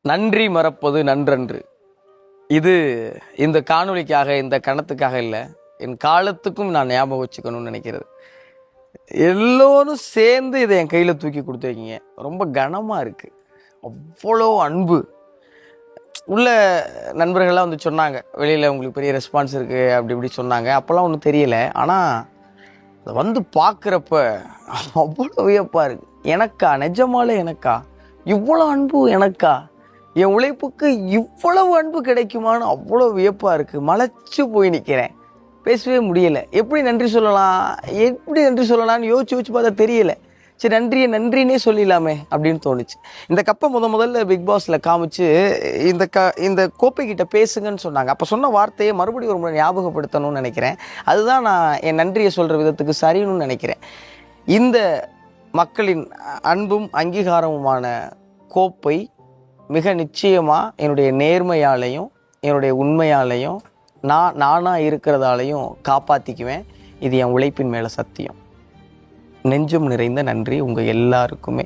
நன்றி மறப்பது நன்றன்று. இது இந்த காணொளிக்காக, இந்த கணத்துக்காக இல்லை, என் காலத்துக்கும் நான் ஞாபகம் வச்சுக்கணும்னு நினைக்கிறது. எல்லோரும் சேர்ந்து இதை என் கையில் தூக்கி கொடுத்துருக்கீங்க. ரொம்ப கனமாக இருக்குது. அவ்வளோ அன்பு உள்ள நண்பர்கள்லாம் வந்து சொன்னாங்க, வெளியில் உங்களுக்கு பெரிய ரெஸ்பான்ஸ் இருக்குது அப்படி இப்படி சொன்னாங்க. அப்போல்லாம் ஒன்றும் தெரியலை. ஆனால் அதை வந்து பார்க்குறப்ப அவ்வளோ வியப்பாக இருக்குது. எனக்கா, நிஜமாலே எனக்கா இவ்வளோ அன்பு, எனக்கா என் உழைப்புக்கு இவ்வளவு அன்பு கிடைக்குமான்னு அவ்வளோ வியப்பாக இருக்குது. மலைச்சு போய் நிற்கிறேன், பேசவே முடியலை. எப்படி நன்றி சொல்லலாம்னு யோசிச்சு பார்த்தா தெரியலை. சரி, நன்றினே சொல்லிடலாமே அப்படின்னு தோணுச்சு. இந்த கப்பை முதல்ல பிக் பாஸில் காமிச்சு இந்த கோப்பைக்கிட்ட பேசுங்கன்னு சொன்னாங்க. அப்போ சொன்ன வார்த்தையை மறுபடியும் ஒரு முறை ஞாபகப்படுத்தணும்னு நினைக்கிறேன். அதுதான் நான் என் நன்றியை சொல்கிற விதத்துக்கு சரின்னு நினைக்கிறேன். இந்த மக்களின் அன்பும் அங்கீகாரமுமான கோப்பை மிக நிச்சயமாக என்னுடைய நேர்மையாலையும் என்னுடைய உண்மையாலையும் நானாக இருக்கிறதாலையும் காப்பாற்றிக்குவேன். இது என் உழைப்பின் மேலே சத்தியம். நெஞ்சம் நிறைந்த நன்றி உங்கள் எல்லாருக்குமே.